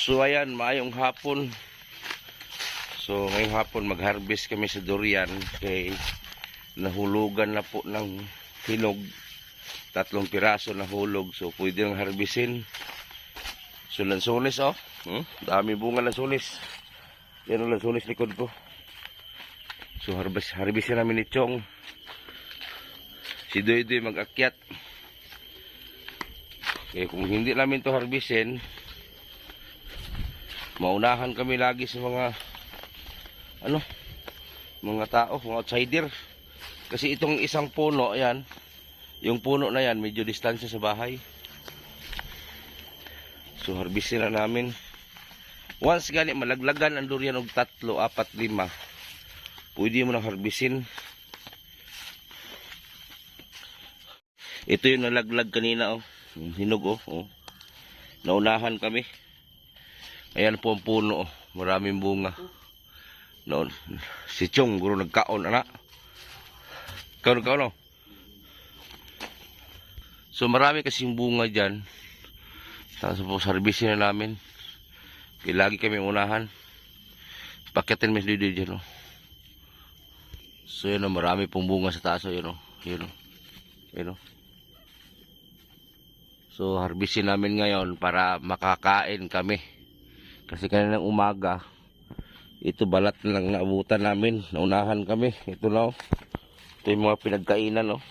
So ayan, maayong hapon. So ngayong hapon mag-harvest kami sa durian kay nahulugan na po ng hinog. 3 piraso nahulog. So pwede nang harvestin. So lansones oh. Dami bunga lansones. Yan ang lansones likod ko. So harvestin namin ni Chong. Si Doy mag-akyat. Kaya kung hindi namin to harvestin, maunahan kami lagi sa mga mga tao, mga outsider. Kasi itong isang puno, ayan, yung puno na yan, medyo distansya sa bahay. So harvestin na namin. Once gani malaglagan ang durian og 3, 4, 5, pwede mo na harvestin. Ito yung nalaglag kanina oh. Hinog oh. Naunahan kami. Ayan po ang puno oh. Maraming bunga. Noon si Chong guro nagkaon ana. Kaon oh. So marami kasing bunga diyan. Tapos po harvestin na namin. Kaya lagi kami unahan. Pakyatin mes dito diyan oh. So yun oh, marami pong bunga sa taas oh, yun oh. Yun oh. So harvestin namin ngayon para makakain kami. Kasi kaninang umaga, ito balat na lang naabutan namin. Naunahan kami. Ito na oh. Ito yung mga pinagkainan oh.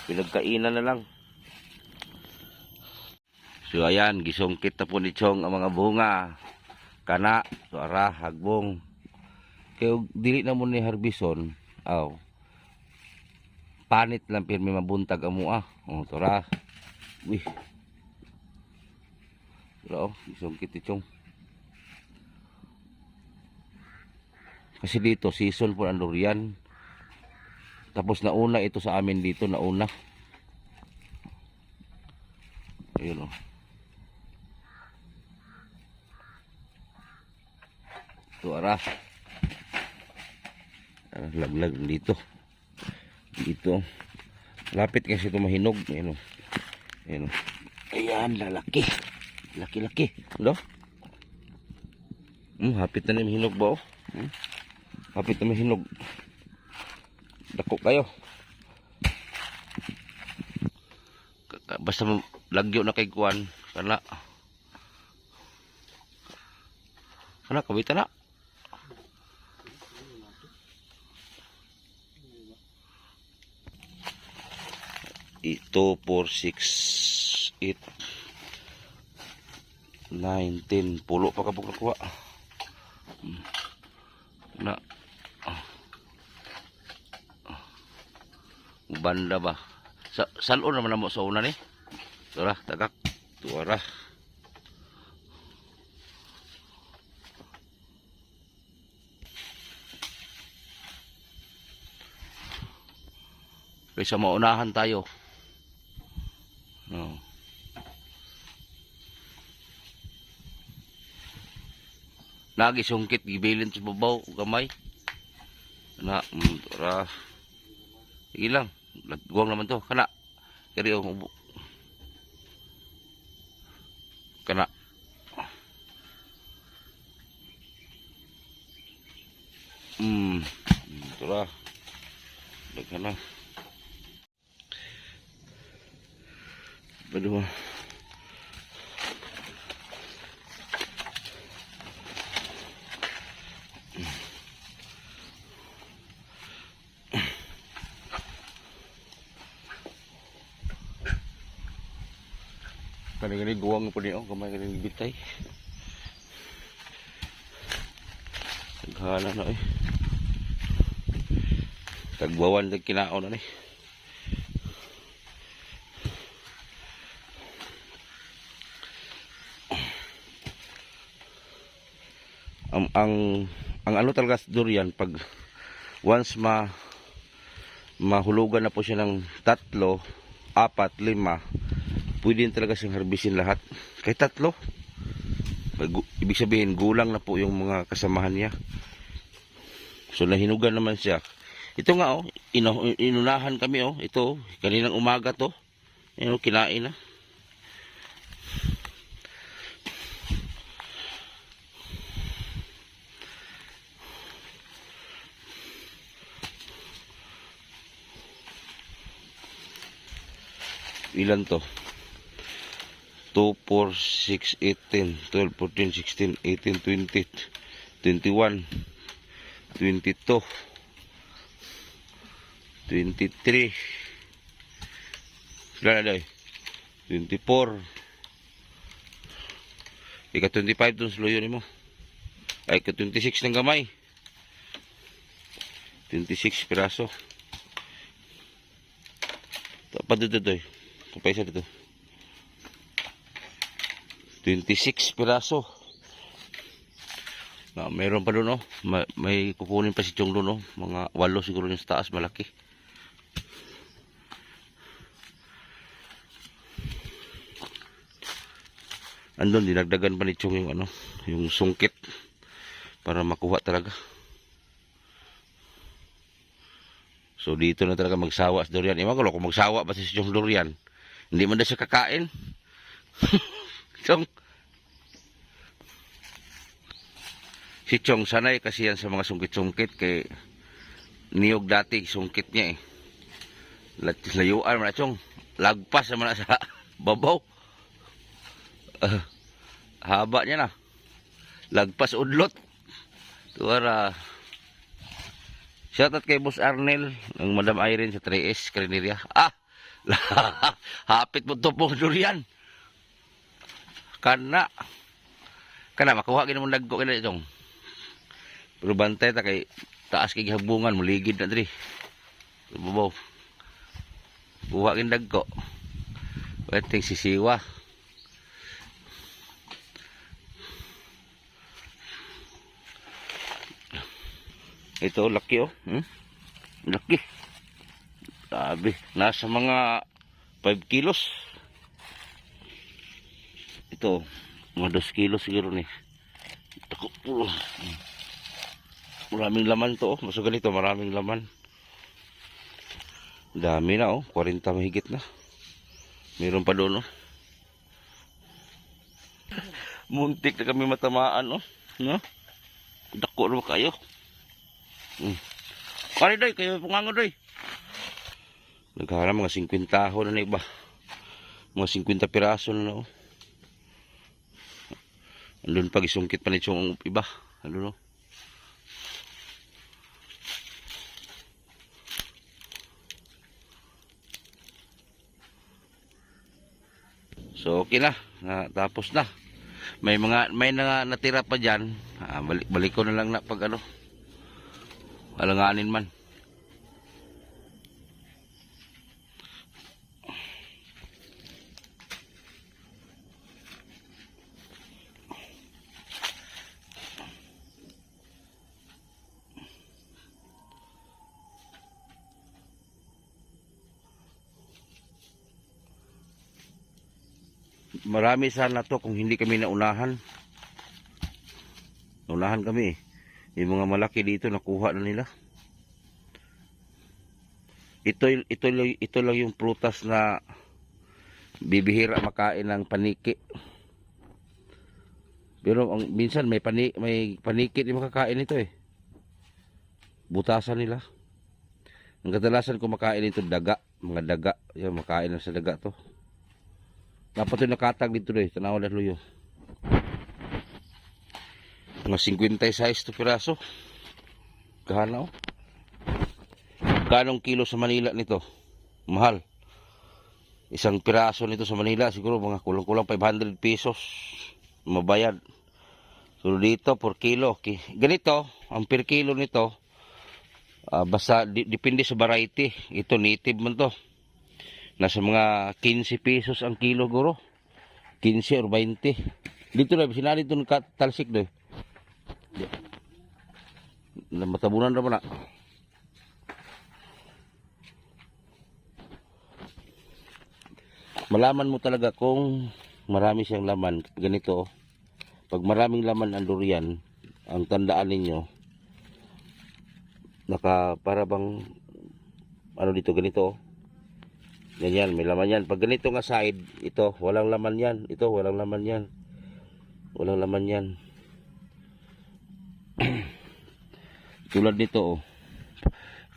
Pinagkainan na lang. So ayan, gisungkit na po ni Chong ang mga bunga. Kana, suara, hagbong. Kaya dili na mo ni harbison. Oh. Panit lang pirmi mabuntag amo ah. Oh, suara. Wih. Wala oh, isungkit ni Chong. Kasi dito season po ang durian. Tapos nauna ito sa amin dito, nauna. Ayun oh. Ito ara. Laglag dito. Dito. Lapit kasi ito mahinog. Ayun oh. Ayun. Ayan, lalaki. Laki-laki. No? Hapit na yung hinog ba oh? Hapit na yung hinog. Dako kayo. Basta lagyo na kay kuwan. Kana kawita na. Ito 4, 6, 8, 9, 10. Pulo pa kabuk nakuha. Na. Banda ba? Salon naman mo sa una ni. Tura, tagak. Tuara. Kaysa maunahan tayo. No. Lagi sungkit gibilin sa babaw gamay. Na, tura. Sige lang. Lagwang naman to. Kana. Kari oh. Kana. Tura. Kana. Baduh. Kani guwang po niyo, kamay kani bitay. Naghala na eh. Tagbawan tag kinaon na ni. Ang ano talaga durian pag once mahulugan na po siya ng 3, 4, 5, pwede talaga siyang harvestin lahat. Kahit 3. Ibig sabihin gulang na po yung mga kasamahan niya. So nahinugan naman siya. Ito nga oh, inunahan kami oh. Ito kaninang umaga to. Kinain na. ilan to? 2, 4, 6, 8, 10, 12, 14, 16, 18, 20, 21, 22, 23, ilan na 24, ika 25 dun slow yun mo. Ay ka 26 ng gamay. 26 piraso. Tapad dito doy. Kapaisa dito. 26 piraso. Na meron pa doon, oh. May kukunin pa si Chong doon, oh. Mga 8 siguro yung sa taas, malaki. Andun, dinagdagan pa ni Chong yung ano, yung sungkit para makuha talaga. So dito na talaga magsawa si Dorian. Iwan ko kung magsawa ba si Chong Dorian. Hindi man na siya kakain. Chong. Si Chong sanay kasi yan sa mga sungkit-sungkit kay niyog dati sungkit niya eh. Layuan man na Chong. Lagpas naman na sa babaw. Haba niya na. Lagpas udlot. Tuwara. Shoutout kay Boss Arnel ng Madam Irene sa 3S Karineria. Hapit mo to po Dorian. Kana makuha gid mo dagko kay itong. Pero bantay ta kay taas kay habungan muligid na diri. Babaw. Kuha gid dagko. Pwedeng sisiwa. Ito, laki oh. Laki. Sabi, nasa mga 5 kilos. Ito, mga 2 kilos siguro ni. Ito, maraming laman to oh. Maso ganito, maraming laman. Dami na oh, 40 mahigit na. Meron pa doon oh. Muntik na kami matamaan oh. No? Dako na kayo. Kali doy, kayo pungango doy. Naghahanap mga 50 taho na iba. Mga 50 piraso na oh. Andun pag isungkit pa nito yung iba. Andun oh. So okay na, tapos na. May natira pa diyan. Balik ko na lang na pag ano. Alanganin man. Marami sana to kung hindi kami naunahan. Naunahan kami eh. Yung mga malaki dito nakuha na nila. Ito lang yung prutas na bibihira makain ng paniki. Pero minsan may paniki din makakain ito eh. Butasan nila. Ang kadalasan ko makain ito daga, mga daga. Yan makain na sa daga to. Dapat yung nakatag dito eh, tanaw na luyo. Mga 56 to piraso. Kahanaw. Kanong kilo sa Manila nito? Mahal. Isang piraso nito sa Manila, siguro mga kulang-kulang 500 pesos. Mabayad. So dito, per kilo. Ganito, ang per kilo nito, basta depende sa variety. Ito, native man to. Nasa mga 15 pesos ang kilo, guro. 15 or 20. Dito na, sinali ito ng talsik doy. Matabunan naman na. Malaman mo talaga kung marami siyang laman. Ganito, pag maraming laman ang durian, ang tandaan ninyo, para bang, ano dito, ganito, ganyan, may laman yan. Pag ganito nga side, ito, walang laman yan. Ito, walang laman yan. Walang laman yan. Tulad nito, oh.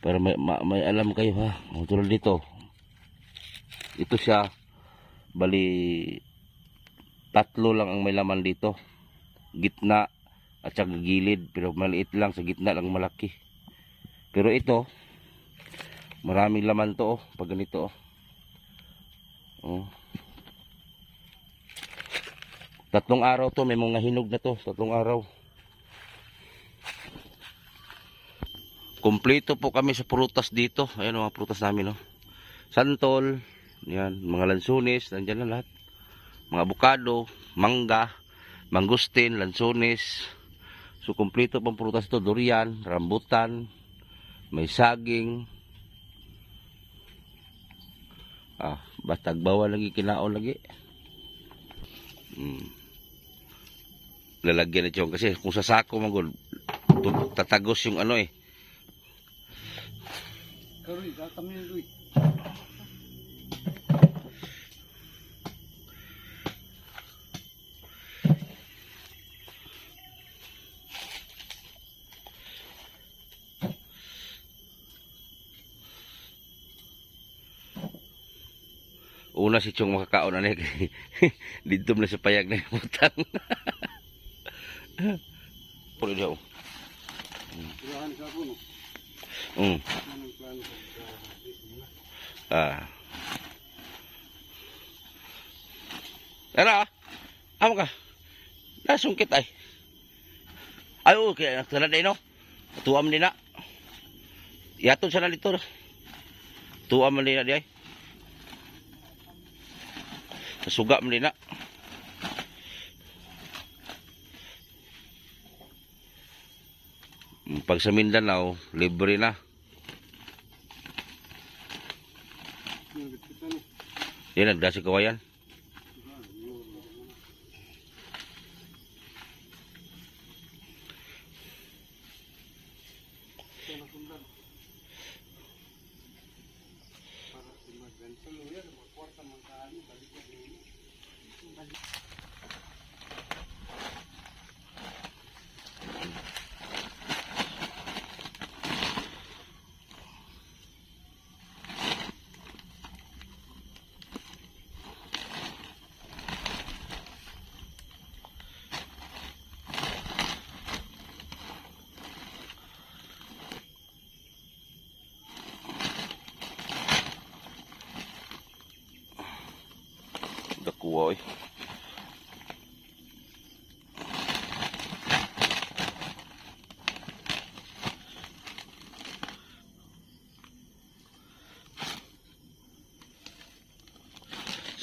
Para may alam kayo ha. Tulad nito. Ito siya, Bali, 3 lang ang may laman dito. Gitna at saka gilid. Pero maliit lang. Sa gitna lang malaki. Pero ito, maraming laman to oh. Pag ganito oh. Oh. 3 araw to. May mga hinog na to. 3 araw. Kompleto po kami sa prutas dito. Ayan mga prutas namin oh. Santol. Yan. Mga lansunis. Nandyan na lahat. Mga avocado. Mangga. Mangustin. Lansunis. So kompleto pang prutas to. Durian. Rambutan. May saging. Basta bawal lagi. Kinaon lagi. Lalagyan na siya. Kasi kung sa sako magod, tatagos yung ano eh. Karoy, kami Luy. Una si Chong makakaon na niya. Dito na sa payag na yung utang. Puro daw. Tirahan sa puno. Anong plano sa Era, amo ka. Nasungkit ay. Ayo, kaya nagtala din no. Tuam din na. Yatod sa na dito. Tuam din na di ay. Suga mo din na. Pag sa Mindanao, libre na. Yan, nagdasi kawayan. Dakuha eh.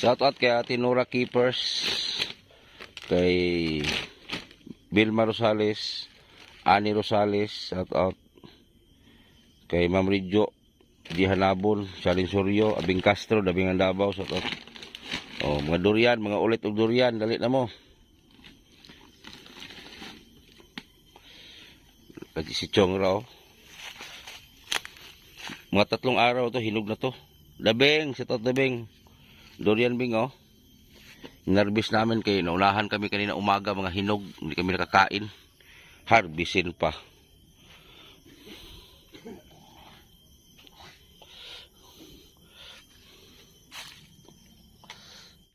Shout out kay Ate Nora Keepers, kay Vilma Rosales, Ani Rosales, shout out kay Ma'am Ridjo di Hanabon, Shalin Suryo, Abing Castro, Dabing Andabaw, shout out. Oh, mga durian, mga ulit og durian, dali na mo. Kasi si Chong raw. Mga 3 araw to, hinog na to. Dabing, shout out Dabing. Durian bing oh. Narbis namin kay naunahan kami kanina umaga mga hinog, hindi kami nakakain. Harbisin pa.